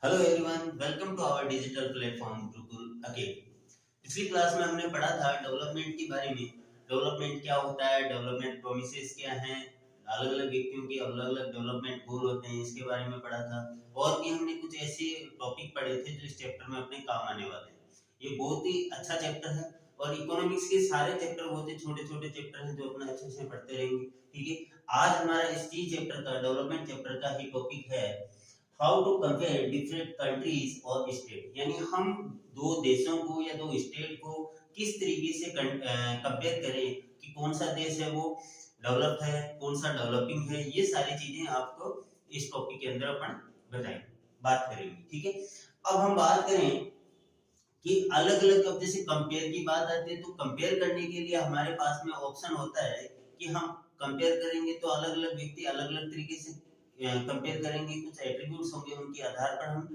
Hello everyone, welcome to our digital platform Gurukul academy. पिछली class में हमने पढ़ा था डेवलपमेंट के बारे में। डेवलपमेंट क्या होता है, डेवलपमेंट प्रोमिसेस क्या हैं, अलग अलग व्यक्तियों के अलग अलग डेवलपमेंट गोल होते हैं, इसके बारे में पढ़ा था। और भी हमने कुछ ऐसे टॉपिक पढ़े थे जो इस चैप्टर में अपने काम आने वाले हैं। ये बहुत ही अच्छा चैप्टर है और इकोनॉमिक्स के सारे चैप्टर बहुत ही छोटे छोटे चैप्टर हैं जो अपना अच्छे से पढ़ते रहेंगे। ठीक है, आज हमारा इस चैप्टर का, डेवलपमेंट चैप्टर का ही टॉपिक है how to compare different countries और स्टेट। यानी हम दो देशों को या दो स्टेट को किस तरीके से कंपेयर करें कि कौन सा देश है वो डेवलप्ड है, कौन सा डेवलपिंग है। ये सारी चीजें आपको इस टॉपिक के अंदर अपन बताएंगे, बात करेंगे। ठीक है, अब हम बात करें कि अलग अलग, अब जैसे कंपेयर की बात आती है तो कंपेयर करने के लिए हमारे पास में ऑप्शन होता है कि हम कंपेयर करेंगे तो अलग अलग व्यक्ति अलग अलग तरीके से कंपेयर करेंगे। कुछ एट्रीब्यूट्स होंगे, उनके आधार पर हम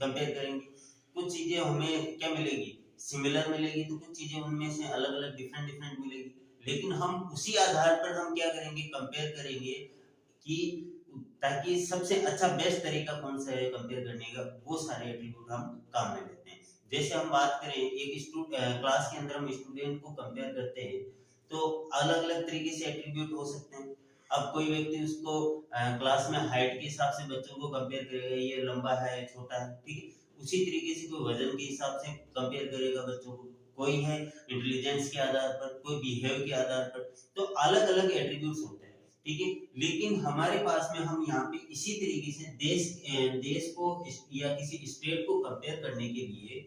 कंपेयर करेंगे। कुछ चीजें हमें क्या मिलेगी, सिमिलर मिलेगी, तो कुछ चीजें उनमें से अलग अलग डिफरेंट डिफरेंट मिलेगी। लेकिन हम उसी आधार पर हम क्या करेंगे, कंपेयर करेंगे कि ताकि सबसे अच्छा बेस्ट तरीका कौन सा है कंपेयर करने का, वो सारे एट्रीब्यूट हम काम में लेते हैं। जैसे हम बात करें एक क्लास के अंदर हम स्टूडेंट को कंपेयर करते हैं तो अलग अलग तरीके से एट्रीब्यूट हो सकते हैं। अब कोई व्यक्ति उसको क्लास में हाइट के हिसाब से बच्चों को कंपेयर करेगा, ये लंबा है, छोटा है, ठीक है। उसी तरीके से कोई वजन के हिसाब से कंपेयर करेगा बच्चों को, कोई है इंटेलिजेंस के आधार पर, कोई बिहेव के आधार पर। तो अलग अलग एट्रीब्यूट्स होते हैं, ठीक है। लेकिन हमारे पास में हम यहाँ पे इसी तरीके से देश को या किसी स्टेट को कंपेयर करने के लिए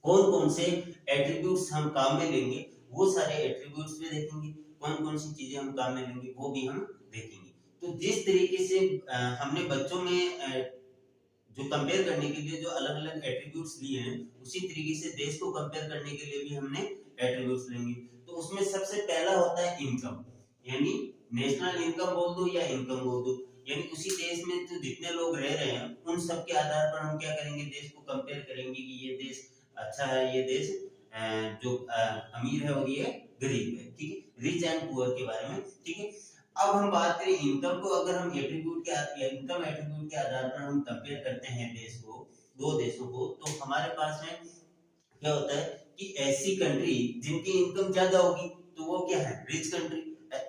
कौन कौन से एट्रीब्यूट्स हम काम में लेंगे, वो सारे एट्रीब्यूट्स में देखेंगे। कौन कौन सी चीजें हम काम में लेंगे वो भी हम देखेंगे। तो जिस तरीके से हमने बच्चों में जो कंपेयर करने के लिए जो अलग अलग एट्रीब्यूट्स लिए हैं, उसी तरीके से देश को कंपेयर करने के लिए भी हमने एट्रीब्यूट्स लेंगे। तो उसमें सबसे पहला होता है इनकम, यानी नेशनल इनकम बोल दो या इनकम बोल दो। यानी उसी देश में जो जितने लोग रह रहे हैं उन सब के आधार पर हम क्या करेंगे, देश को कंपेयर करेंगे कि ये देश अच्छा है, ये देश जो अमीर है और ये गरीब है, ठीक है, रिच एंड पुअर के बारे में। ठीक है, अब हम बात करें इनकम को, अगर हम इनकम एट्रीब्यूट के आधार पर हम कंपेयर करते हैं देश को, दो देशों को, तो हमारे पास में क्या होता है कि ऐसी कंट्री जिनकी इनकम ज्यादा होगी तो वो क्या है, रिच कंट्री।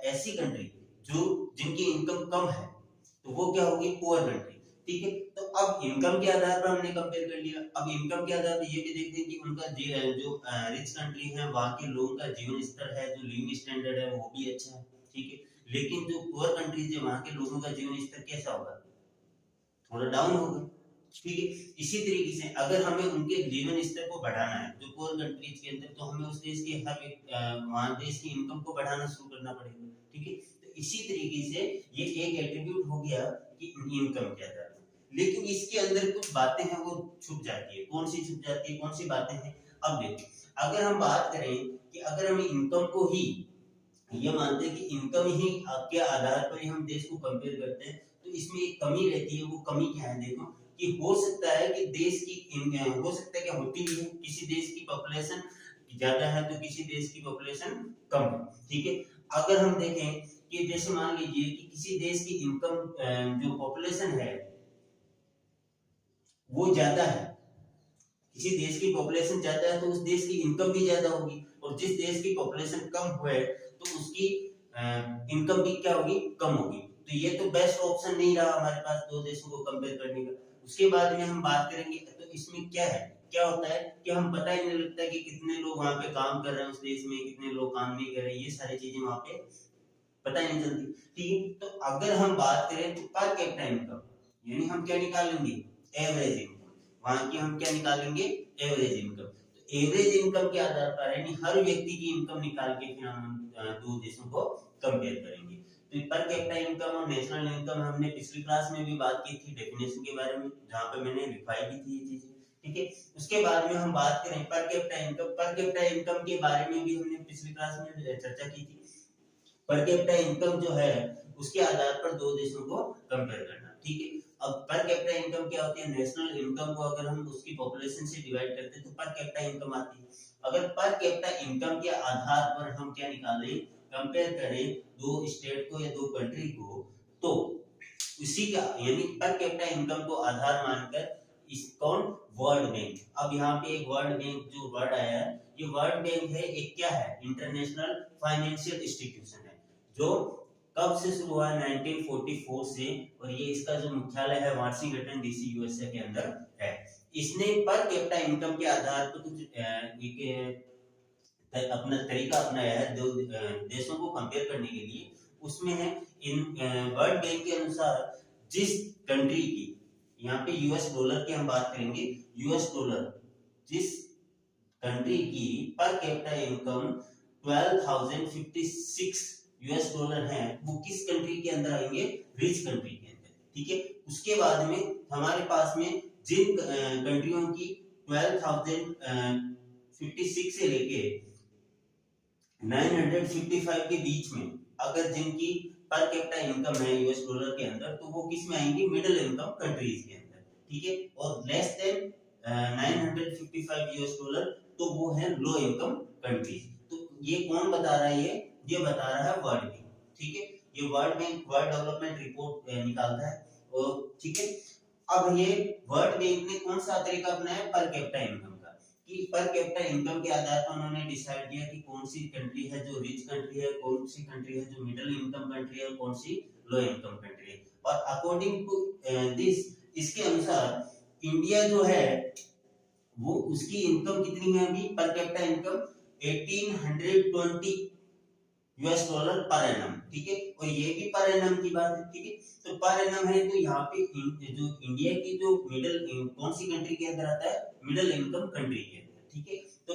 ऐसी कंट्री जो जिनकी इनकम कम है तो वो क्या होगी, पुअर कंट्री। ठीक है, तो अब इनकम के आधार पर हमने कंपेयर कर लिया। अब इनकम के आधार पर ये भी देखते हैं कि उनका जो रिच कंट्री है वहां के लोगों का जीवन स्तर है, जो लिविंग स्टैंडर्ड है वो भी अच्छा है। ठीक है, लेकिन जो पुअर कंट्रीज है वहां के लोगों का जीवन स्तर कैसा होगा, थोड़ा डाउन होगा। ठीक है, इसी तरीके से अगर हमें उनके जीवन स्तर को बढ़ाना है जो पुअर कंट्रीज के अंदर, तो हमें उस देश के वहां देश की इनकम को बढ़ाना शुरू करना पड़ेगा। ठीक है, तो इसी तरीके से ये एक एट्रीब्यूट हो गया कि इनकम क्या है। लेकिन इसके अंदर कुछ बातें हैं वो छुप जाती है। कौन सी छुप जाती है, कौन सी बातें हैं, अब देखिए। अगर हम बात करें कि अगर हम इनकम को ही ये मानते हैं कि इनकम ही के आधार पर ही हम देश को कंपेयर करते हैं, तो इसमें एक कमी रहती है। वो कमी क्या है, देखो कि हो सकता है कि देश की हो सकता है कि होती भी है, किसी देश की पॉपुलेशन ज्यादा है तो किसी देश की पॉपुलेशन कम है। ठीक है, अगर हम देखें कि जैसे मान लीजिए कि किसी देश की इनकम जो पॉपुलेशन है वो ज्यादा है, किसी देश की पॉपुलेशन ज्यादा है तो उस देश की इनकम भी ज्यादा होगी, और जिस देश की पॉपुलेशन कम हुए तो उसकी इनकम भी क्या होगी, कम होगी। तो ये तो बेस्ट ऑप्शन नहीं रहा हमारे पास दो देशों को कंपेयर करने का। उसके बाद में हम बात करेंगे तो इसमें क्या है, क्या होता है कि हम पता ही नहीं लगता कि कितने लोग वहां पे काम कर रहे हैं उस देश में, कितने लोग काम नहीं कर रहे, ये सारी चीजें वहां पे पता ही नहीं चलती। ठीक है, तो अगर हम बात करें तो पर कैपिटा इनकम, यानी हम क्या निकालेंगे, एवरेज इनकम। वहां की हम क्या निकालेंगे, एवरेज इनकम। तो एवरेज इनकम के आधार पर यानी हर व्यक्ति की इनकम निकाल के फिर हम दो देशों को कंपेयर करेंगे। तो पर कैपिटा इनकम और नेशनल इनकम हमने पिछली क्लास में भी बात की थी डेफिनेशन के बारे में, जहां पे मैंने लिखवाई भी थी ये चीजें। ठीक है, उसके बाद में हम बात करें per capita income. Per capita income के बारे में भी हमने पिछली क्लास में चर्चा की थी। पर कैपिटा इनकम जो है उसके आधार पर दो देशों को कंपेयर करना। ठीक है, अब पर कैपिटा इनकम क्या होती है, नेशनल इनकम को अगर हम उसकी पॉपुलेशन से डिवाइड करते हैं तो पर कैपिटा इनकम आती है। अगर पर कैपिटा इनकम के आधार पर हम क्या निकालें, कंपेयर करें दो स्टेट को या दो कंट्री को, तो उसी का यानी पर कैपिटा इनकम को आधार मानकर इस कौन वर्ल्ड बैंक, अब यहाँ पे एक वर्ल्ड बैंक जो वर्ड आया है, ये वर्ल्ड बैंक है, एक क्या है, इंटरनेशनल फाइनेंशियल इंस्टीट्यूशन है, जो कब से शुरू हुआ, 1944 से, और ये इसका जो मुख्यालय है वाशिंगटन डीसी यूएसए के अंदर है। इसने पर कैपिटा इनकम के आधार पर कुछ अपना तरीका अपनाया है दो देशों को कंपेयर करने के लिए। उसमें है इन वर्ल्ड बैंक के अनुसार जिस कंट्री की, यहाँ पे यूएस डॉलर की हम बात करेंगे, यूएस डॉलर जिस कंट्री की per capita income 12,056 US dollar है, वो किस कंट्री के अंदर आएंगे, रिच कंट्री के अंदर, ठीक है। उसके बाद में हमारे पास में जिन कंट्रियों की 12,056 से लेके 955 के बीच में अगर जिनकी पर कैपिटा इनकम है यूएस डॉलर के अंदर, तो वो किस में आएंगी, मिडिल इनकम कंट्रीज के अंदर, ठीक है। और लेस देन 955 यूएस डॉलर, तो वो है लो इनकम कंट्रीज। तो ये कौन बता रहा है, ये बता रहा है वर्ल्ड बैंक, ठीक है। ये world bank world development report निकालता है, और ठीक है। अब ये वर्ल्ड बैंक ने कौन सा तरीका अपनाया, पर कैपिटा इनकम का, कि पर कैपिटा इनकम के आधार पर उन्होंने डिसाइड किया कि कौन सी कंट्री है जो रिच कंट्री है, कौन सी कंट्री है जो मिडिल इनकम कंट्री है, कौन सी लो इनकम कंट्री है। और अकॉर्डिंग टू दिस, इसके अनुसार इंडिया जो है वो उसकी इनकम कितनी है अभी, per capita income 1820 US dollar per annum, ठीक है। और ये भी पर एनम की बात है, ठीक है। तो पर एनम है, तो यहाँ पे जो इंडिया की जो मिडिल कौन सी कंट्री के अंदर आता है, मिडिल इनकम कंट्री के अंदर, ठीक है। तो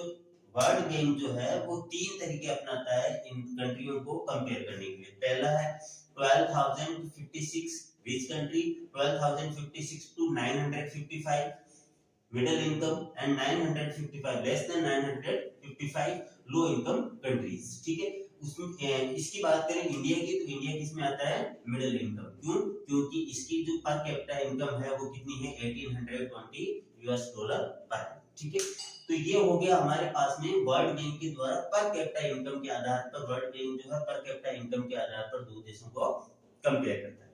वर्ल्ड बैंक जो है वो 3 तरीके अपनाता है इन कंट्रियों को कंपेयर करने के लिए। पहला है 12,056 rich country, 12,056 to 955 middle income, and 955 less than 955 low income countries, ठीक है। उसमें इसकी बात करें इंडिया की, तो इंडिया किस में आता है, मिडिल इनकम। क्यों, क्योंकि इसकी जो पर कैपिटा इनकम है वो कितनी है, 1820 यूएस डॉलर पर, ठीक है। तो ये हो गया हमारे पास में वर्ल्ड बैंक के द्वारा पर कैपिटा इनकम के आधार पर, वर्ल्ड बैंक जो है पर कैपिटा इनकम के आधार पर दो देशों को कंपेयर करता है,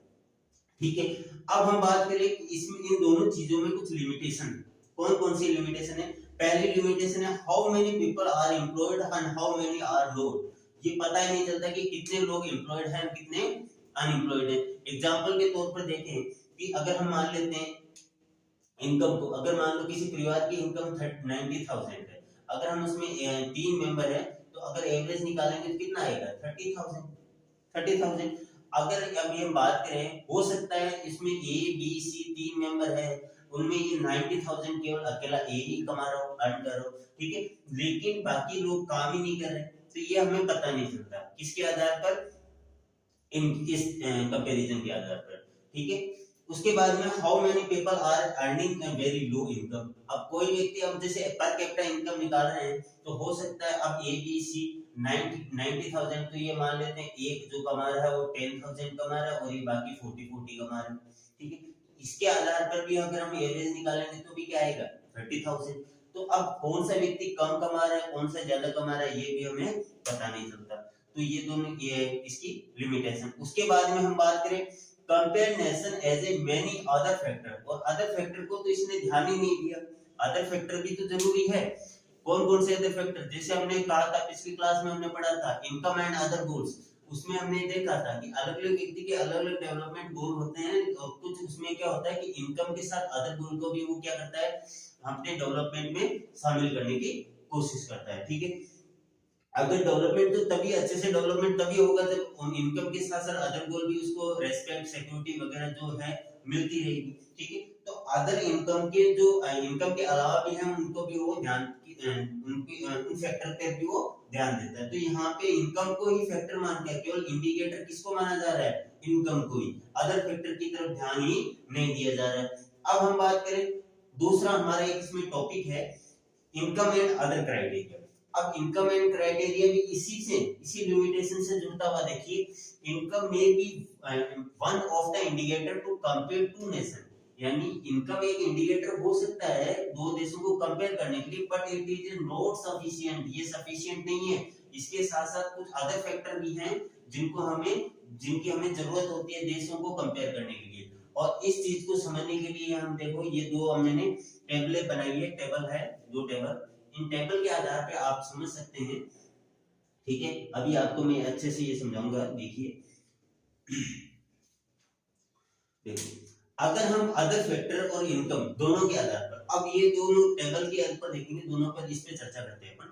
ठीक है। अब हम बात करें इसमें इन दोनों चीजों में कुछ लिमिटेशन है। कौन कौन सी लिमिटेशन है, पहली लिमिटेशन है how many people are employed and how many are not. ये पता ही नहीं चलता कि कितने लोग एम्प्लॉयड हैं कितने अनएम्प्लॉयड हैं। एग्जांपल के तौर पर देखें कि अगर हम मान लेते हैं इनकम को, अगर मान लो किसी परिवार की इनकम 90,000 है, अगर हम उसमें 3 मेंबर हैं, तो अगर एवरेज निकालेंगे तो कितना आएगा, 30,000। अगर अब ये बात करें, हो सकता है इसमें ए बी सी 3 मेंबर है, उनमें ये 90,000 केवल अकेला ए ही कमा रहा हो, अर्न कर रहा हो, ठीक है, लेकिन बाकी लोग काम ही नहीं कर रहे, तो ये हमें पता नहीं चलता किसके आधार पर, इस कंपैरिजन के आधार पर, ठीक है। उसके बाद में how many people are earning very low income. अब कोई व्यक्ति, अब जैसे पर कैपिटा इनकम निकाल रहे हैं, तो हो सकता है अब ए बी सी 90,000, तो ये मान लेते हैं एक जो कमा रहा है वो 10,000 कमा रहा है और ये बाकी 40 कमा रहा है, ठीक है। इसके आधार पर भी अगर हम एवरेज निकालेंगे तो भी क्या आएगा, 30,000। तो अब कौन सा व्यक्ति कम कमा रहा है, कौन सा ज्यादा कमा रहा है, ये भी हमें पता नहीं चलता। तो ये दोनों ये इसकी लिमिटेशन। उसके बाद में हम बात करें compare nation as a many other factor, और अदर फैक्टर को तो इसने ध्यान ही नहीं दिया। अदर फैक्टर भी तो जरूरी है। कौन कौन से अदर फैक्टर, जैसे हमने कहा था पिछली क्लास में हमने पढ़ा था इनकम एंड अदर गोल्स, उसमें हमने देखा था कि अलग अलग व्यक्ति के अलग अलग डेवलपमेंट गोल होते हैं, और कुछ उसमें क्या होता है कि इनकम के साथ अदर गोल को भी वो क्या करता है, अपने डेवलपमेंट में शामिल करने की कोशिश करता है, ठीक है। अगर डेवलपमेंट तो तभी अच्छे से डेवलपमेंट तभी होगा जब इनकम के साथ साथ अदर गोल भी उसको रेस्पेक्ट सिक्योरिटी वगैरह जो है मिलती रहेगी, ठीक है। तो अदर इनकम के जो इनकम के अलावा भी हैं उनको भी वो ध्यान उन फैक्टर पे भी वो ध्यान देता है। तो यहाँ पे इनकम को ही फैक्टर मान के केवल इंडिकेटर किसको माना जा रहा है, इनकम को ही, अदर फैक्टर की तरफ ध्यान ही नहीं दिया जा रहा है। अब हम बात करें दूसरा हमारा एक इसमें टॉपिक है इनकम एंड अदर क्राइटेरिया। अब इनकम एंड क्राइटेरिया भी इसी लिमिटेशन से जुड़ता हुआ देखिए, इनकम में भी one of the indicator to compare two nation, यानी इनकम एक इंडिकेटर हो सकता है दो देशों को कंपेयर करने के लिए, but it is not sufficient, ये सफिशिएंट नहीं है। इसके साथ साथ कुछ अदर फैक्टर भी हैं जिनकी हमें जरूरत होती है देशों को कंपेयर करने के लिए। और इस चीज को समझने के लिए हम देखो ये दो मैंने टेबलें बनाई है, टेबल है, दो टेबल, इन टेबल के आधार पे आप समझ सकते हैं। ठीक है, अभी आपको मैं अच्छे से ये समझाऊंगा। देखिए देखिए अगर हम अदर फैक्टर और इनकम दोनों के आधार पर, अब ये दोनों टेबल के आधार पर देखेंगे, दोनों पर इस पे चर्चा करते हैं अपन।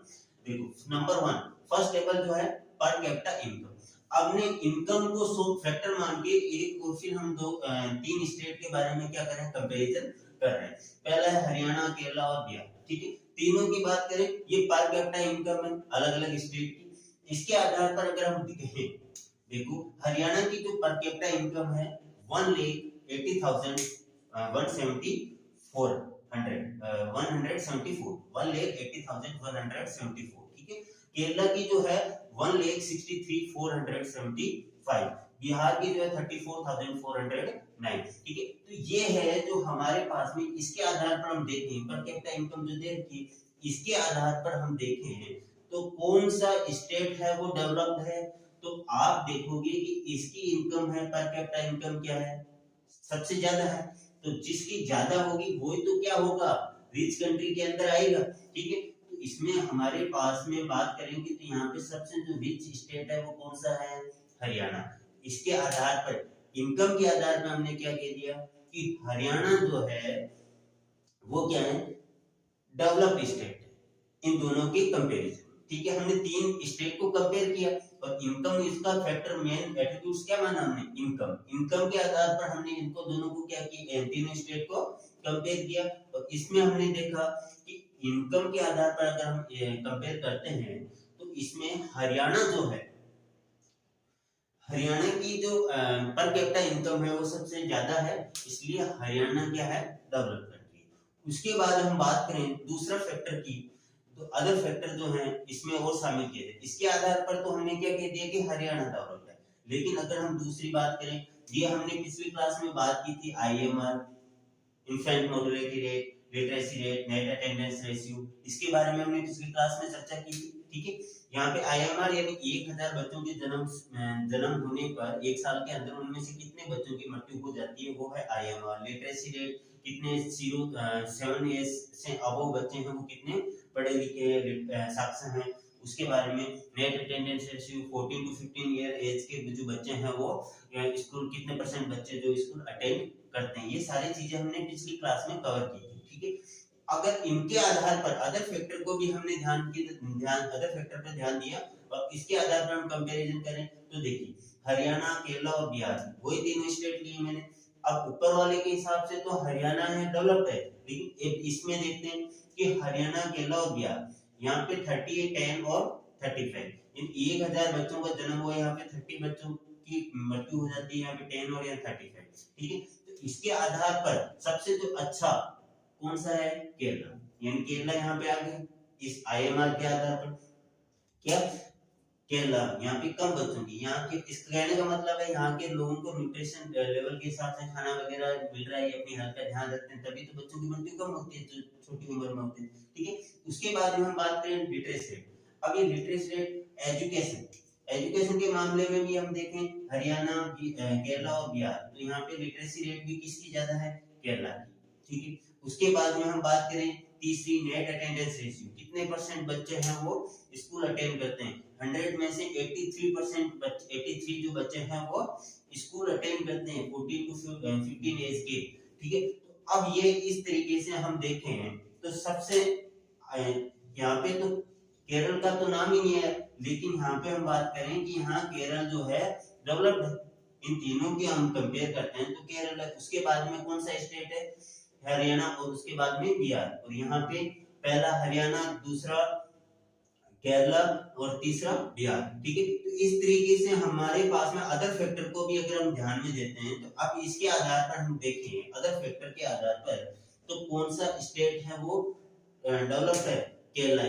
देखो नंबर 1 फर्स्ट टेबल जो है पर कैपिटा इनकम। आपने इनकम को सो फैक्टर मान के एक और फिर हम तीन स्टेट के बारे में क्या कर रहे हैं, कंपैरिजन कर रहे हैं। पहला है हरियाणा, केरला और बिहार। ठीक है, तीनों की बात करें, ये पर कैपिटा इनकम है अलग अलग स्टेट की। इसके आधार पर अगर हम देखें, देखो हरियाणा की जो पर कैपिटा इनकम है 1,80,174 1,80,174। ठीक है, केरला की जो है 1,63,475, बिहार की जो है 34,409। ठीक है, तो ये है जो हमारे पास में, इसके आधार पर हम देखें पर कैपिटा इनकम जो दे रखी है, इसके आधार पर हम देखें तो कौन सा स्टेट है वो डेवलप्ड है, तो आप देखोगे कि इसकी इनकम है, पर कैपिटा इनकम क्या है, सबसे ज्यादा है। तो जिसकी ज्यादा होगी वो ही तो क्या होगा, रिच कंट्री के अंदर आएगा। ठीक है, तो इसमें हमारे पास में बात करेंगे तो यहाँ पे सबसे जो रिच स्टेट है वो कौन सा है, हरियाणा। इसके आधार पर, इनकम के आधार पर हमने क्या कह दिया कि हरियाणा जो है वो क्या है, डेवलप्ड स्टेट इन दोनों के कंपैरिजन। ठीक है, हमने तीन स्टेट को कंपेयर किया और इनकम इसका फैक्टर मेन एट्रीब्यूट्स क्या माना हमने, इनकम। इनकम के आधार पर हमने इनको दोनों को क्या किया, तीनों स्टेट को कंपेयर किया और इसमें हमने देखा कि इनकम के आधार पर अगर हम कंपेयर करते हैं तो इसमें हरियाणा जो है, हरियाणा की जो पर कैपिटा इनकम है वो सबसे ज्यादा है, इसलिए हरियाणा क्या है, डेवलप कंट्री। उसके बाद हम बात करें दूसरा फैक्टर की, तो अदर फैक्टर जो है इसमें और शामिल किए थे। इसके आधार पर तो हमने क्या कह दिया कि हरियाणा डेवलप्ड है। लेकिन अगर हम दूसरी बात करें, ये हमने पिछली क्लास में बात की थी IMR, infant mortality rate, literacy rate, net attendance ratio, इसके बारे में हमने पिछली क्लास में चर्चा की थी। ठीक है, यहाँ पे IMR यानी 1000 बच्चों के जन्म होने पर एक साल के अंदर उनमें से कितने बच्चों की मृत्यु हो जाती है, वो है IMR। लिटरेसी रेट, कितने 7 इयर्स से अबव बच्चे हैं वो कितने पढ़े लिखे साक्षर हैं, उसके बारे में। Net attendance ratio, 14 to 15 year age के जो बच्चे हैं वो स्कूल, कितने परसेंट बच्चे जो स्कूल अटेंड करते हैं, ये सारी चीजें हमने पिछली क्लास में कवर की थी। ठीक है, अगर इनके आधार पर अदर फैक्टर को भी हमने अदर फैक्टर पर ध्यान दिया और इसके आधार पर हम कंपैरिजन करें तो देखिए हरियाणा, केरला और बिहार, वही तीनों स्टेट लिए मैंने। अब ऊपर वाले के हिसाब से तो हरियाणा है, डेवलप्ड है, लेकिन इसमें देखते हैं कि हरियाणा, केरला और बिहार, यहाँ पे 38, 10 और 35, इन 1000 बच्चों का जन्म हुआ, यहाँ पे 30 बच्चों की मृत्यु हो जाती है, यहाँ पे 10 और यहाँ 35। ठीक है, तो इसके आधार पर सबसे जो अच्छा कौन सा है, केरला, यानी केरला यहाँ पे आ गया इस IMR के आधार पर। क्या केरला, यहाँ पे कम बच्चों की, यहाँ के, इस कहने का मतलब है यहाँ के लोगों को न्यूट्रिशन लेवल के हिसाब से खाना वगैरह मिल रहा है, अपनी हेल्थ का ध्यान रखते हैं, तभी तो बच्चों की मृत्यु कम होती है जो छोटी उम्र में होती है। ठीक है, उसके बाद हम बात करें लिटरेसी रेट। अब ये लिटरेसी रेट एजुकेशन के मामले में भी हम देखें हरियाणा, केरला और बिहार, तो यहाँ पे लिटरेसी रेट भी किसकी ज्यादा है, केरला की। ठीक है, उसके बाद में हम बात करें तीसरी, नेट अटेंडेंस रेशियो, कितने परसेंट बच्चे हैं वो स्कूल अटेंड करते हैं, 100 में से 83 जो बच्चे हैं वो स्कूल अटेंड करते हैं 14 to 15 एज के। ठीक है, तो अब ये इस तरीके से हम देखें तो सबसे यहाँ पे तो केरल का तो नाम ही नहीं है, लेकिन यहाँ पे हम बात करें कि यहाँ केरल जो है डेवलप्ड है। इन तीनों की हम कंपेयर करते हैं तो केरल है, उसके बाद में कौन सा स्टेट है, हरियाणा, और उसके बाद में बिहार। और यहाँ पे पहला हरियाणा, दूसरा केरला और तीसरा बिहार। ठीक है, तो इस तरीके से हमारे पास में अदर फैक्टर को भी अगर हम ध्यान में देते हैं तो अब इसके आधार पर हम देखें अदर फैक्टर के आधार पर तो कौन सा स्टेट है वो डेवलप्ड है, केरला।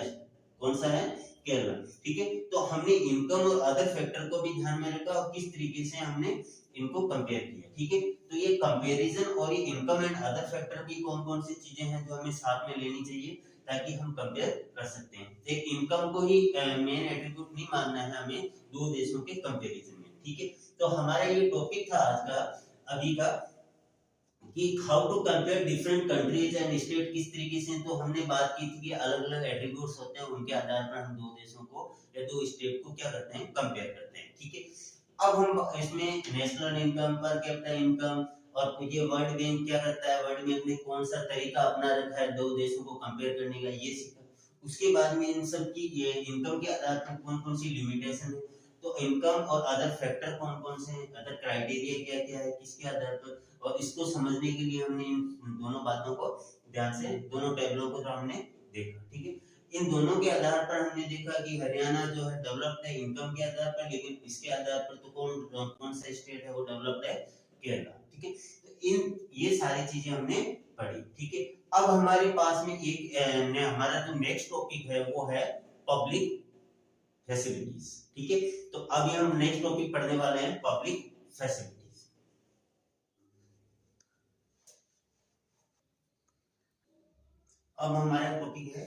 कौन सा है, केरला। ठीक है, तो हमने इनकम और अदर फैक्टर को भी ध्यान में रखा और किस तरीके से हमने इनको कंपेयर किया। ठीक है, तो ये कंपैरिजन और ये इनकम एंड अदर फैक्टर की कौन कौन सी चीजें हैं जो हमें साथ में लेनी चाहिए ताकि हम कंपेयर कर सकते हैं। एक इनकम को ही मेन एट्रीब्यूट नहीं मानना है हमें दो देशों के कंपैरिजन में। ठीक है, तो हमारा ये टॉपिक था आज का, अभी का, कि how to compare different countries and state, किस तरीके से, तो हमने बात की थी कि अलग अलग एट्रीब्यूट्स होते हैं, उनके आधार पर हम दो देशों को या दो स्टेट को क्या करते हैं, कंपेयर करते हैं। ठीक है, अब हम इसमें national income, per capita income, और ये वर्ल्ड बैंक क्या करता है, वर्ल्ड बैंक ने कौन सा तरीका अपना रखा है दो देशों को कंपेयर करने का, ये सीखा। उसके बाद में इन सब की ये इनकम के आधार पर कौन कौन सी लिमिटेशन है, तो इनकम और अदर फैक्टर कौन कौन से हैं, अदर क्राइटेरिया क्या क्या है, किसके आधार पर, और इसको समझने के लिए हमने इन दोनों बातों को ध्यान से, दोनों टेबलों को तो हमने देखा। ठीक है, इन दोनों के आधार पर हमने देखा कि हरियाणा जो है डेवलप्ड है इनकम के आधार पर, लेकिन इसके आधार पर तो कौन कौन सा स्टेट है वो डेवलप्ड है, केरला। ठीक है, तो इन ये सारी चीजें हमने पढ़ी। ठीक है, अब हमारे पास में एक हमारा जो नेक्स्ट टॉपिक है वो है पब्लिक फैसिलिटीज। ठीक है, तो अभी हम नेक्स्ट टॉपिक पढ़ने वाले हैं पब्लिक फैसिलिटीज। अब हमारा टॉपिक है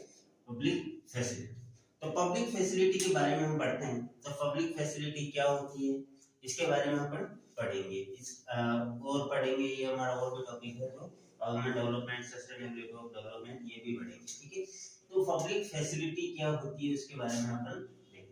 पब्लिक फैसिलिटी। तो पब्लिक फैसिलिटी के बारे में हम पढ़ते हैं। तो पब्लिक फैसिलिटी क्या होती है इसके बारे में हम पढ़ेंगे, और पढ़ेंगे, ये हमारा और भी टॉपिक है जो government development, sustainability of development, ये भी पढ़ेंगे। ठीक है, तो पब्लिक फैसिलिटी क्या होती है उसके बारे में हम देखते हैं।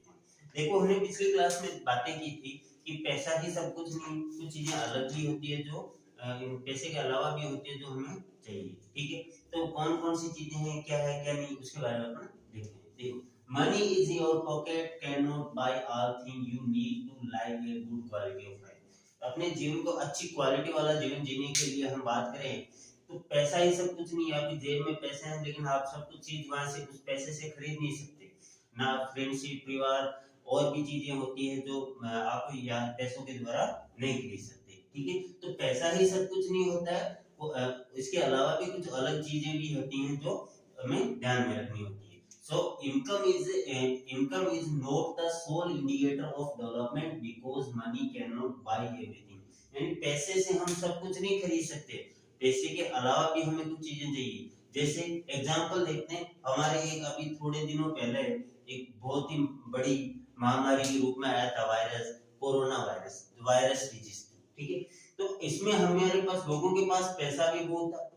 देखो, हमने पिछली क्लास में बातें की थी कि पैसा ही सब कुछ नहीं, कुछ चीजें अलग भी होती है जो पैसे के अलावा भी होती है जो हमें चाहिए। ठीक है, तो कौन कौन सी चीजें हैं, क्या है क्या नहीं, उसके बारे में अपन देखते हैं। देखो, money is your pocket can not buy all thing you need to live a good quality of life. अपने जीवन को अच्छी क्वालिटी वाला जीवन जीने के लिए हम बात करें तो पैसा ही सब कुछ नहीं है। आपकी जेब में पैसे हैं लेकिन आप सब कुछ चीज वहां से उस पैसे से खरीद नहीं सकते ना। फ्रेंडशिप, परिवार और भी चीजें होती है जो आप या पैसों के द्वारा नहीं खरीद सकते। ठीक है, तो पैसा ही सब कुछ नहीं होता है, इसके अलावा भी कुछ अलग चीजें भी होती हैं जो हमें ध्यान में रखनी होती है। So income is not the sole indicator of development because money can not buy everything. यानी पैसे से हम सब कुछ नहीं खरीद सकते, पैसे के अलावा भी हमें कुछ चीजें चाहिए। जैसे एग्जांपल देखते हैं, हमारे एक अभी थोड़े दिनों पहले एक बहुत ही बड़ी महामारी के रूप में आया था virus, corona virus, virus disease. ठीक है, तो इसमें हमारे पास लोगों के पास पैसा भी बहुत था,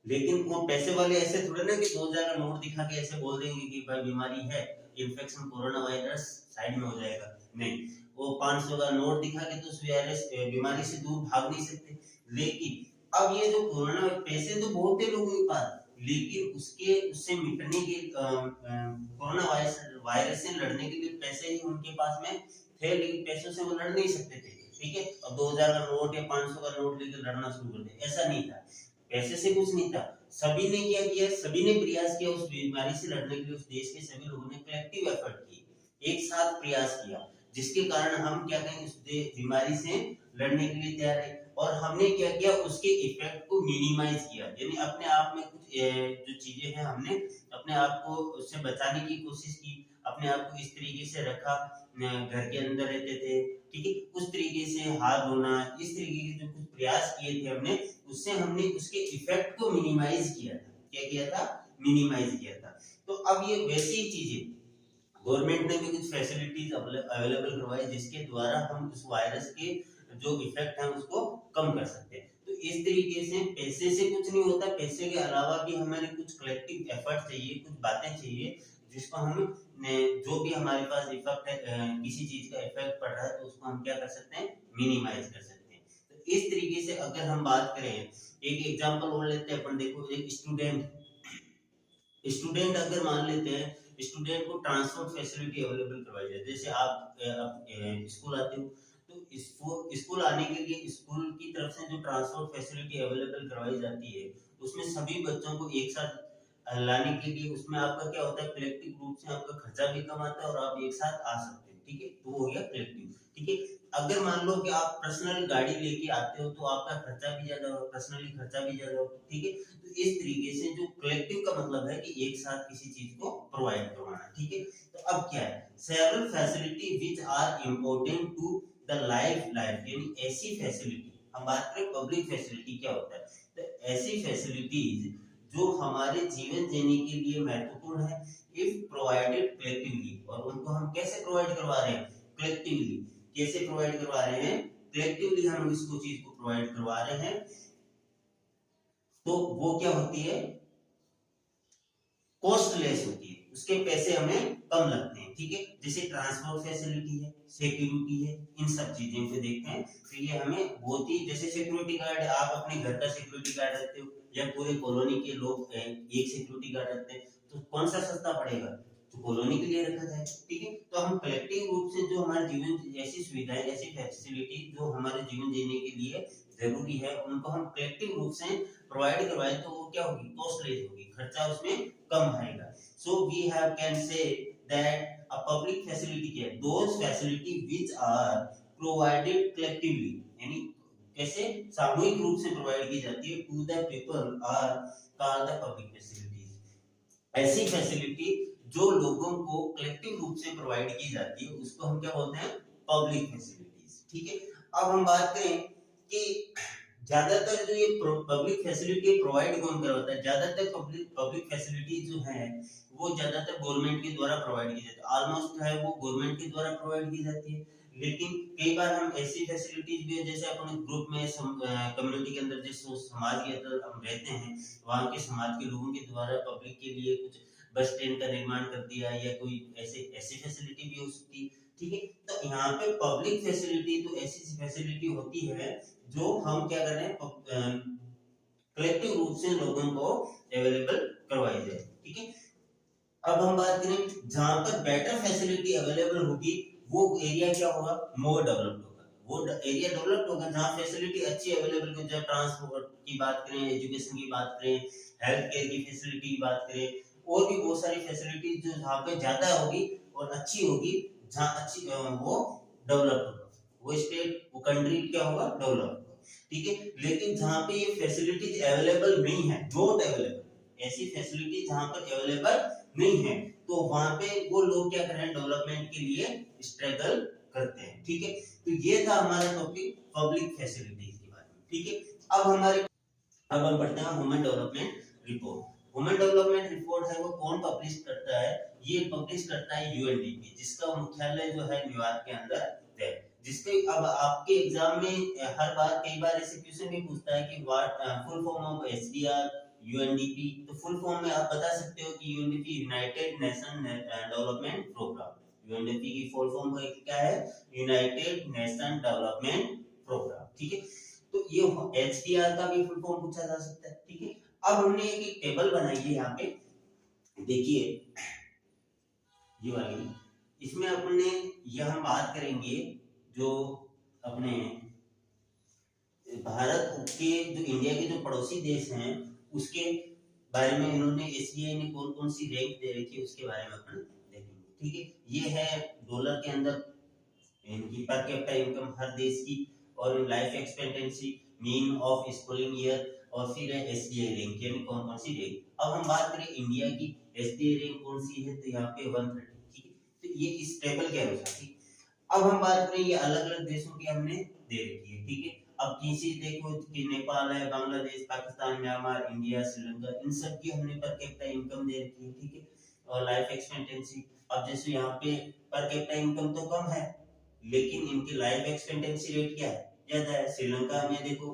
लेकिन वो पैसे वाले ऐसे थोड़े ना कि 2000 का नोट दिखा के ऐसे बोल देंगे कि भाई बीमारी है, इन्फेक्शन, कोरोना वायरस साइड में हो जाएगा। नहीं, वो 500 का नोट दिखा के तो उस वायरस बीमारी से दूर भाग नहीं सकते। लेकिन अब ये जो कोरोना, पैसे तो बहुत थे लोगों के पास, लेकिन उसके उससे मिटने के कोरोना वायरस से लड़ने के लिए पैसे ही उनके पास में थे, लेकिन पैसों से वो लड़ नहीं सकते थे। ठीक है, अब 2000 का नोट या 500 का नोट लेकर लड़ना शुरू कर दिया, ऐसा नहीं था। पैसे से कुछ नहीं था, सभी ने क्या किया, सभी ने प्रयास किया उस बीमारी से लड़ने के लिए। उस देश के सभी लोगों ने कलेक्टिव एफर्ट किए, एक साथ प्रयास किया, जिसके कारण हम क्या कहें, उस बीमारी से लड़ने के लिए तैयार है। और हमने क्या किया, उसके इफेक्ट को मिनिमाइज किया, यानी अपने आप में कुछ जो चीजें हैं हमने अपने आप को उससे बचाने की कोशिश की, अपने आप को इस तरीके से रखा, घर के अंदर रहते थे। ठीक है, उस तरीके से हाथ धोना, इस तरीके के जो कुछ प्रयास किए थे हमने, उससे हमने उसके इफेक्ट को मिनिमाइज किया था। क्या किया था, मिनिमाइज किया था। तो अब ये वैसी ही चीजें गवर्नमेंट ने भी कुछ फैसिलिटीज अवेलेबल करवाई जिसके द्वारा हम उस वायरस के जो इफेक्ट है उसको कम कर सकते हैं। तो इस तरीके से पैसे से कुछ नहीं होता, पैसे के अलावा भी हमें कुछ कलेक्टिव एफर्ट चाहिए, कुछ बातें चाहिए जिसको हम जो भी हमारे पास इफेक्ट है, किसी चीज का इफेक्ट पड़ रहा है, तो उसको हम क्या कर सकते हैं, मिनिमाइज कर सकते हैं। तो इस तरीके से अगर हम बात करें, एक एग्जांपल और लेते हैं अपन। देखो, एक स्टूडेंट अगर मान लेते हैं, स्टूडेंट को ट्रांसपोर्ट फैसिलिटी अवेलेबल करवाई जाए। जैसे आप स्कूल आते हो तो स्कूल आने के लिए स्कूल की तरफ से जो ट्रांसपोर्ट फैसिलिटी अवेलेबल करवाई जाती है, उसमें सभी बच्चों को एक साथ लाने के लिए उसमें आपका क्या होता है, कलेक्टिव रूप से आपका खर्चा भी कम आता है और आप एक साथ आ सकते हैं। ठीक है, तो वो हो गया कलेक्टिव। ठीक है, अगर मान लो कि आप पर्सनल गाड़ी लेके आते हो तो आपका खर्चा भी ज्यादा होगा, पर्सनली खर्चा भी ज्यादा होगा। ठीक है, तो इस तरीके से जो कलेक्टिव का मतलब है कि एक साथ किसी चीज को प्रोवाइड करवाना। ठीक है, तो अब क्या है, several facility which are important to the life, यानी ऐसी फैसिलिटी, हम बात करें पब्लिक फैसिलिटी क्या होता है, तो ऐसी फैसिलिटीज जो हमारे जीवन जीने के लिए महत्वपूर्ण है, इफ प्रोवाइडेड कलेक्टिवली। और उनको हम कैसे प्रोवाइड करवा रहे हैं, कलेक्टिवली। कैसे प्रोवाइड करवा रहे हैं, कलेक्टिवली हम इसको चीज को प्रोवाइड करवा रहे हैं तो वो क्या होती है, कॉस्टलेस होती है, उसके पैसे हमें कम लगते हैं, ठीक है। जैसे ट्रांसपोर्ट फैसिलिटी है, सिक्योरिटी है, इन सब चीजों को देखते हैं तो ये हमें बहुत ही, जैसे सिक्योरिटी गार्ड, आप अपने घर का सिक्योरिटी गार्ड रखते हो या पूरे कॉलोनी के लोग एक सिक्योरिटी गार्ड रखते हैं, तो कौन सा सस्ता पड़ेगा, तो कॉलोनी के लिए रखा जाए, ठीक है। तो हम कलेक्टिव रूप से जो हमारे जीवन, ऐसी सुविधाएं, ऐसी फैसिलिटी जो हमारे जीवन जीने के लिए जरूरी है, उनको हम कलेक्टिव रूप से प्रोवाइड करवाए तो वो क्या होगी, कॉस्टलेस होगी, खर्चा उसमें कम आएगा। So we have can say that a public facility क्या है, those facility which are provided collectively, यानी कैसे सामूहिक रूप से प्रोवाइड की जाती है, to the people are called the public facilities. ऐसी फैसिलिटी जो लोगों को कलेक्टिव रूप से प्रोवाइड की जाती है उसको हम क्या बोलते हैं, पब्लिक फैसिलिटीज, ठीक है। अब हम बात करें कि ज्यादातर जो ये पब्लिक फैसिलिटी प्रोवाइड कौन करवाता है, ज्यादातर पब्लिक फैसिलिटी जो है वो ज्यादातर गवर्नमेंट के द्वारा प्रोवाइड की जाती है, ऑलमोस्ट है वो गवर्नमेंट के द्वारा प्रोवाइड की जाती है। लेकिन कई बार हम ऐसी फैसिलिटीज भी है, जैसे अपने ग्रुप में कम्युनिटी के अंदर जिस समाज के अंदर हम रहते हैं, वहाँ के समाज के लोगों के द्वारा पब्लिक के लिए कुछ बस स्टैंड का निर्माण कर दिया या कोई ऐसे ऐसी फैसिलिटी भी हो सकती है, ठीक है। तो यहाँ पे पब्लिक फैसिलिटी तो ऐसी फैसिलिटी होती है जो हम क्या कर रहे हैं, कलेक्टिव रूप से लोगों को अवेलेबल करवाई जाए, ठीक है। अब हम बात करें जहां पर बेटर फैसिलिटी अवेलेबल होगी, वो एरिया क्या होगा, मोर डेवलप्ड होगा, वो एरिया डेवलप्ड होगा जहां फैसिलिटी अच्छी अवेलेबल हो, जब ट्रांसपोर्ट की बात करें, एजुकेशन की बात करें, हेल्थ केयर की फैसिलिटी की बात करें, और भी बहुत सारी फैसिलिटी जो जहाँ पे ज्यादा होगी और अच्छी होगी, जहाँ अच्छी वो डेवलप्ड होगा, वो स्टेट, वो कंट्री क्या होगा, डेवलप, ठीक है। लेकिन जहाँ पे ये फैसिलिटीज अवेलेबल नहीं है, नॉट अवेलेबल, ऐसी फैसिलिटी जहाँ पर अवेलेबल नहीं है, तो वहां पे वो लोग क्या कर रहे हैं, डेवलपमेंट के लिए स्ट्रगल करते हैं, ठीक है। तो ये था हमारा टॉपिक पब्लिक फैसिलिटीज के बारे में, ठीक है। अब हम पढ़ते हैं human development report. Human development report है वो कौन पब्लिश करता है, ये पब्लिश करता है यूएनडीपी, जिसका मुख्यालय जो है न्यूयॉर्क के अंदर है। जिसके अब आपके एग्जाम में हर बार कई बार ऐसे क्वेश्चन भी पूछता है कि what full form of SDR UNDP, तो फुल फॉर्म में आप बता सकते हो कि UNDP united nation development program, UNDP की फुल फॉर्म क्या है, यूनाइटेड नेशन डेवलपमेंट प्रोग्राम, ठीक है। तो ये एचडीआर का भी फुल फॉर्म पूछा जा सकता है, ठीक है। अब हमने एक टेबल बनाई है यहाँ पे, देखिए ये वाली, इसमें अपने यह हम बात करेंगे जो अपने भारत के, जो इंडिया के जो पड़ोसी देश हैं उसके बारे में इन्होंने एसबीआई ने कौन कौन सी रैंक दे रखी है उसके बारे में अपन देखेंगे, ठीक है। ये है डॉलर के अंदर इनकी पर कैपिटा इनकम हर देश की, और life expectancy, mean of schooling year, और फिर है एसडीआई रैंक, यानी कौन कौन सी रैंक। अब हम बात करें इंडिया की, एसडीआई रैंक कौन सी है, तो यहाँ पे 130, ठीक है। तो ये इस टेबल के अनुसार, ठीक। अब हम बात करें, ये अलग अलग देशों की हमने दे रखी है, ठीक है। अब किसी देखो कि नेपाल है, बांग्लादेश, पाकिस्तान, म्यांमार, इंडिया, श्रीलंका, इन सब की हमने पर कैपिटा इनकम दे रखी है, ठीक है, और लाइफ एक्सपेक्टेंसी। अब जैसे यहाँ पे पर कैपिटा इनकम तो कम है, लेकिन इनकी लाइफ एक्सपेक्टेंसी रेट क्या है, ज्यादा है। श्रीलंका में देखो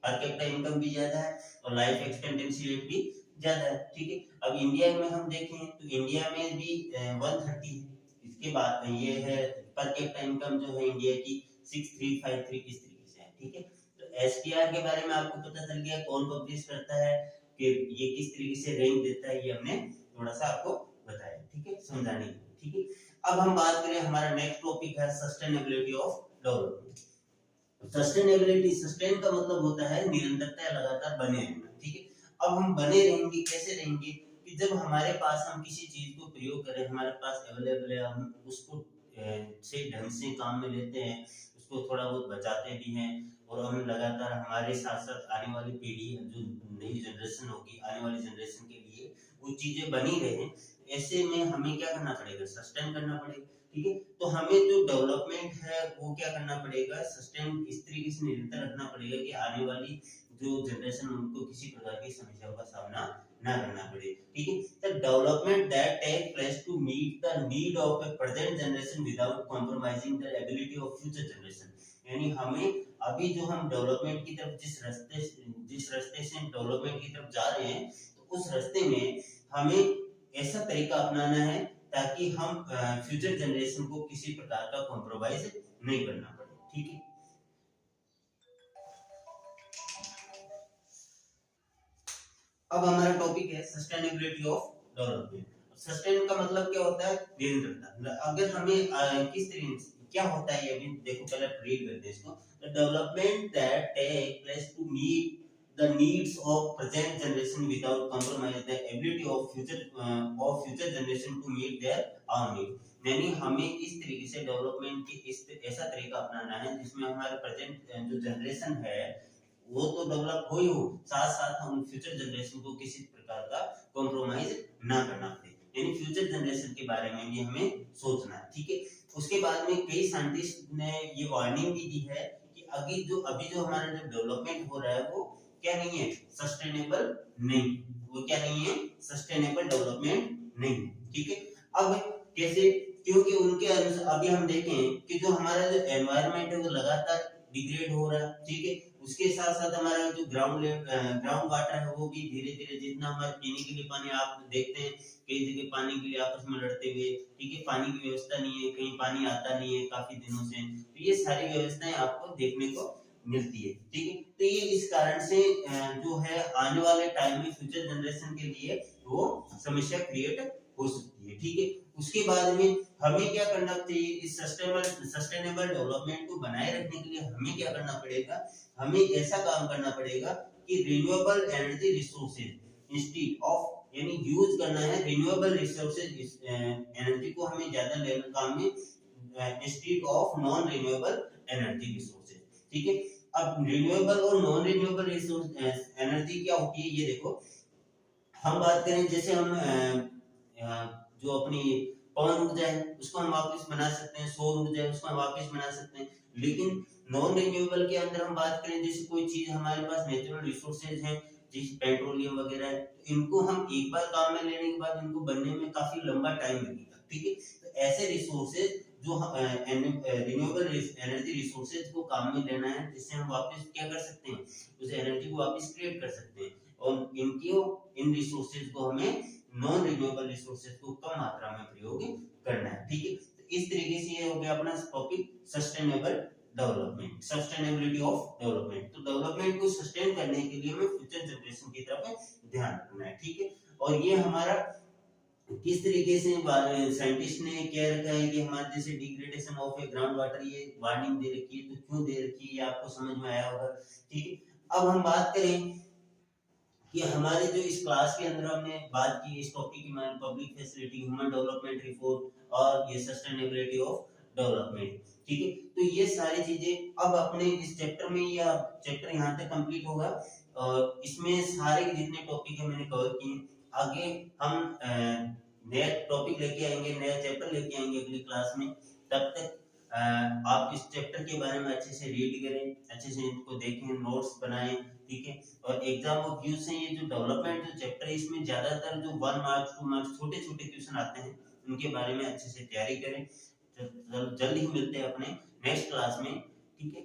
पर कैपिटा इनकम भी ज्यादा है और लाइफ एक्सपेक्टेंसी रेट भी ज्यादा है, ठीक है। अब इंडिया में हम देखें तो इंडिया में भी 130 है। इसके बाद ये है पर कैपिटा इनकम जो है इंडिया की 6353 इस तरीके से है, ठीक है। तो एसपीआर के बारे में आपको पता चल गया कौन पब्लिश करता है, कि ये किस तरीके से रैंक देता है, ये हमने थोड़ा सा आपको बताया, ठीक है, समझाने के लिए, ठीक है। अब हम बात करें, हमारा नेक्स्ट टॉपिक है sustainability of development. Sustainability, sustain का मतलब होता है निरंतरता, लगातार बने रहना, ठीक है। अब हम बने रहेंगे, कैसे रहेंगे, कि जब हमारे पास हम किसी चीज को प्रयोग करें, हमारे पास अवेलेबल है, हम उसको सही ढंग से काम में लेते हैं, उसको थोड़ा बहुत बचाते भी हैं, और हम लगातार हमारे साथ साथ आने वाली पीढ़ी, जो नई जनरेशन होगी, आने वाली जनरेशन के लिए वो चीजें बनी रहे, ऐसे में हमें क्या करना पड़ेगा, सस्टेन करना पड़ेगा, ठीक है। तो हमें जो डेवलपमेंट है वो क्या करना पड़ेगा, सस्टेन इस तरीके से निरंतर रखना पड़ेगा कि आने वाली जो जनरेशन उनको किसी प्रकार की समस्याओं का सामना ना करना पड़े, ठीक है। The development that take place to meet the need of a present generation without compromising the ability of future generation, यानी हमें अभी जो हम डेवलपमेंट की तरफ जिस रास्ते से डेवलपमेंट की तरफ जा रहे हैं, तो उस रास्ते में हमें ऐसा तरीका अपनाना है ताकि हम फ्यूचर जनरेशन को किसी प्रकार का कॉम्प्रोमाइज नहीं करना पड़े। ठीक है, अब हमारा टॉपिक है सस्टेनेबिलिटी ऑफ डेवलपमेंट। सस्टेन का मतलब क्या होता है? निरंतरता। अगर हमें किस तरीके क्या होता है ये भी देखो, पहले रीड करते हैं इसको। The development that take place to meet the needs of present generation without compromise the ability of future generation to meet their own needs। यानी हमें इस तरीके से डेवलपमेंट की ऐसा तरीका अपनाना है जिसमें हमारे प्रेजेंट जो जनरेशन है वो तो डेवलप हो ही हो, साथ साथ हम फ्यूचर जनरेशन को किसी प्रकार का कॉम्प्रोमाइज ना करना पड़े, यानी फ्यूचर जनरेशन के बारे में भी हमें सोचना है। ठीक है, उसके बाद में कई साइंटिस्ट ने ये वार्निंग भी दी है कि अभी जो हमारा जो डेवलपमेंट हो रहा है वो क्या नहीं है? सस्टेनेबल नहीं, वो क्या नहीं है? सस्टेनेबल डेवलपमेंट नहीं। ठीक है, अब कैसे? क्योंकि उनके अनुसार अभी हम देखें कि जो हमारा जो एनवायरनमेंट है वो लगातार डिग्रेड हो रहा है। ठीक है, उसके साथ साथ हमारा जो ग्राउंड वाटर है वो भी धीरे धीरे, जितना हमारे पीने के लिए पानी, आप देखते हैं कई जगह पानी के लिए आपस में लड़ते हुए, ठीक है, पानी की व्यवस्था नहीं है, कहीं पानी आता नहीं है काफी दिनों से, तो ये सारी व्यवस्थाएं आपको देखने को मिलती है। ठीक है, तो ये इस कारण से जो है आने वाले टाइम में फ्यूचर जनरेशन के लिए वो समस्या क्रिएट हो सकती है। ठीक है, उसके बाद में हमें क्या करना चाहिए? इस सस्टेनेबल डेवलपमेंट को बनाए रखने के लिए हमें क्या करना पड़ेगा? हमें ऐसा काम करना पड़ेगा कि renewable energy resources instead of, यानी यूज करना है रिन्यूएबल रिसोर्सेज एनर्जी को हमें ज्यादा लेना काम में, instead of non renewable energy resources. ठीक है, अब रिन्यूएबल और नॉन रिन्यूएबल रिसोर्स एनर्जी क्या होती है ये देखो। हम बात करें जैसे हम जो अपनी पवन ऊर्जा है उसको हम वापस बना सकते हैं, सौर ऊर्जा है उसको हम वापस बना सकते हैं, लेकिन नॉन रिन्यूएबल के अंदर हम बात करें जैसे कोई चीज हमारे पास नेचुरल रिसोर्सेज हैं, जैसे पेट्रोलियम वगैरह है, तो इनको हम एक बार काम में लेने के बाद इनको बनने में काफी लंबा टाइम लगेगा। ठीक है, तो ऐसे रिसोर्सेज जो रिन्यूएबल एनर्जी रिसोर्सेज को काम में लेना है, जिससे हम वापस क्या कर सकते हैं? उस एनर्जी को वापस क्रिएट कर सकते हैं, और इन रिसोर्सेज को हमें नॉन रिन्यूएबल रिसोर्सेज को कम मात्रा में प्रयोग करना है। ठीक है, तो इस तरीके से ये हो गया अपना topic sustainable development, sustainability of development. तो डेवलपमेंट को सस्टेन करने के लिए हमें फ्यूचर जनरेशन की तरफ ध्यान रखना है। ठीक है, और ये हमारा किस तरीके से साइंटिस्ट ने क्या रखा है कि हमारे जैसे degradation of A ground water, ये वार्निंग दे रखी है, तो क्यों दे रखी है ये आपको समझ में आया होगा। ठीक है, अब हम बात करें कि हमारे जो इस क्लास के अंदर हमने बात की इस टॉपिक की, public facility, human development report और ये सस्टेनेबिलिटी ऑफ डेवलपमेंट। ठीक है, तो ये सारी चीजें अब अपने इस चैप्टर में, या चैप्टर यहाँ तक कंप्लीट होगा, और इसमें सारे जितने टॉपिक है मैंने कवर किए। आगे हम नया टॉपिक लेके आएंगे, नया चैप्टर लेके आएंगे अगली क्लास में। तब तक आप इस चैप्टर के बारे में अच्छे से रीड करें, अच्छे से इनको देखें, नोट्स बनाएं। ठीक है, और एग्जाम ऑफ व्यू से ये जो डेवलपमेंट जो चैप्टर है इसमें ज्यादातर जो 1 मार्क्स 2 मार्क्स छोटे छोटे क्वेश्चन आते हैं, उनके बारे में अच्छे से तैयारी करें। जल्द ही मिलते हैं अपने नेक्स्ट क्लास में। ठीक है,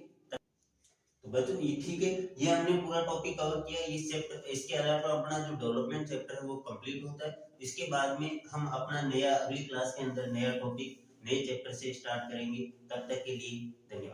तो बच्चों ये ठीक है, ये हमने पूरा टॉपिक कवर किया इस चैप्टर। इसके अलावा अपना जो डेवलपमेंट चैप्टर है वो कंप्लीट होता है। इसके बाद में हम अपना नया अगली क्लास के अंदर नया टॉपिक नए चैप्टर से स्टार्ट करेंगे। तब तक के लिए धन्यवाद।